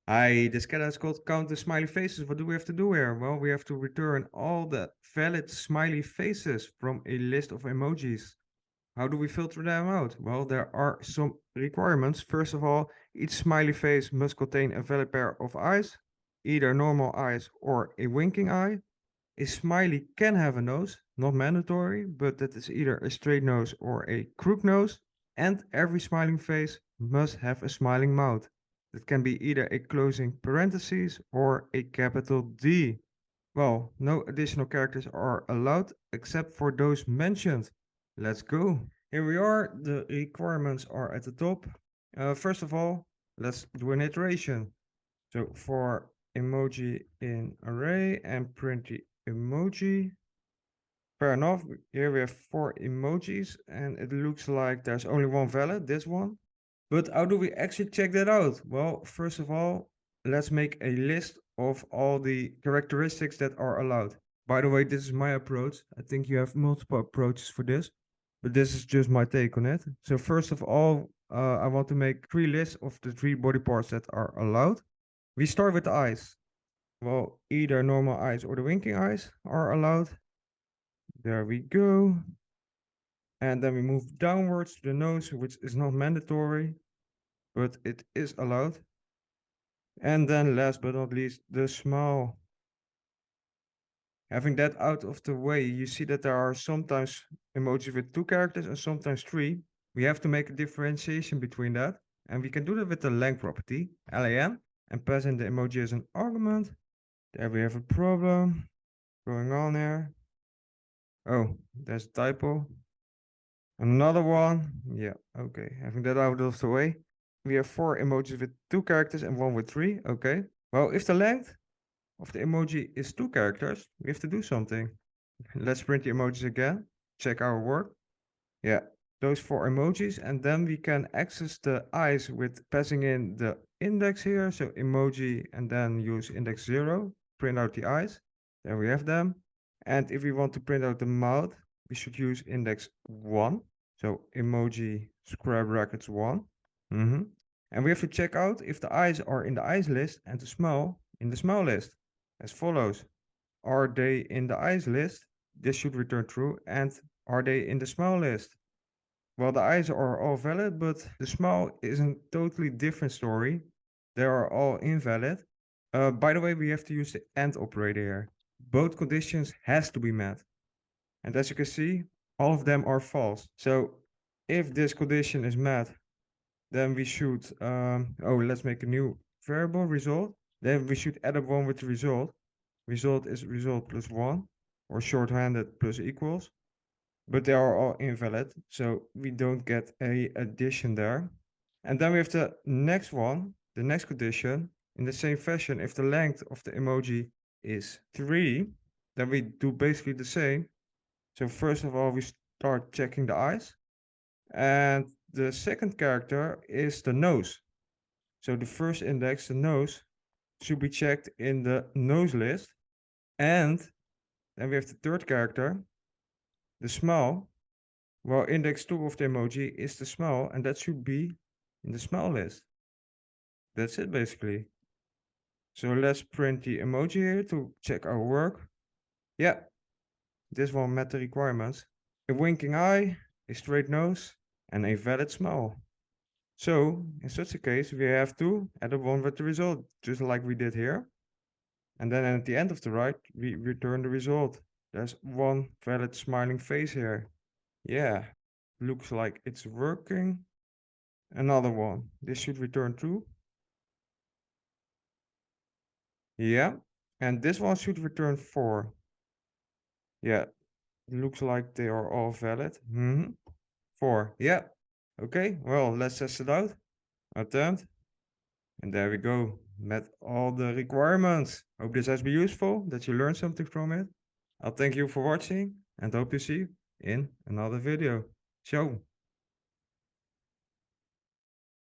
This cat is called Count the Smiley Faces. What do we have to do here? Well, we have to return all the valid smiley faces from a list of emojis. How do we filter them out? Well, there are some requirements. First of all, each smiley face must contain a valid pair of eyes, either normal eyes or a winking eye. A smiley can have a nose, not mandatory, but that is either a straight nose or a crooked nose. And every smiling face must have a smiling mouth. That can be either a closing parentheses or a capital D. Well, no additional characters are allowed except for those mentioned. Let's go. Here we are. The requirements are at the top. First of all, let's do an iteration. So for emoji in array and print the emoji. Fair enough. Here we have 4 emojis and it looks like there's only one valid, this one. But how do we actually check that out? Well, first of all, let's make a list of all the characteristics that are allowed. By the way, this is my approach. I think you have multiple approaches for this, but this is just my take on it. So first of all, I want to make 3 lists of the 3 body parts that are allowed. We start with the eyes. Well, either normal eyes or the winking eyes are allowed. There we go. And then we move downwards to the nose, which is not mandatory, but it is allowed. And then last but not least, the smile. Having that out of the way, you see that there are sometimes emojis with 2 characters and sometimes 3. We have to make a differentiation between that. And we can do that with the length property, len, and pass in the emoji as an argument. There we have a problem going on here. Oh, there's a typo. Another one. Yeah, okay. Having that out of the way. We have 4 emojis with 2 characters and 1 with 3. Okay. Well, if the length of the emoji is 2 characters, we have to do something. Let's print the emojis again. Check our work. Yeah, those 4 emojis. And then we can access the eyes with passing in the index here. So emoji and then use index 0. Print out the eyes. There we have them. And if we want to print out the mouth, we should use index 1. So emoji square brackets 1. And we have to check out if the eyes are in the eyes list and the smile in the smile list. As follows. Are they in the eyes list? This should return true. And are they in the smile list? Well, the eyes are all valid, but the smile is a totally different story. They are all invalid. By the way, we have to use the AND operator here. Both conditions has to be met. And as you can see, all of them are false. So if this condition is met, then we should, let's make a new variable result. Then we should add up 1 with the result. Result is result plus 1, or shorthanded plus equals. But they are all invalid, so we don't get a addition there. And then we have the next one, the next condition. In the same fashion, if the length of the emoji is 3, then we do basically the same. So first of all, we start checking the eyes. And the second character is the nose. So the first index, the nose, should be checked in the nose list. And then we have the third character, the smile. Well, index 2 of the emoji is the smile, and that should be in the smile list. That's it, basically. So let's print the emoji here to check our work. Yeah, this one met the requirements. A winking eye, a straight nose, and a valid smile. So, in such a case, we have to add a 1 with the result, just like we did here. And then at the end of the write, we return the result. There's 1 valid smiling face here. Yeah, looks like it's working. Another one. This should return true. Yeah, and this one should return 4. Yeah, looks like they are all valid. 4. Yeah. Okay, well, let's test it out. Attempt. And there we go. Met all the requirements. Hope this has been useful, that you learned something from it. I'll thank you for watching and hope to see you in another video. Ciao.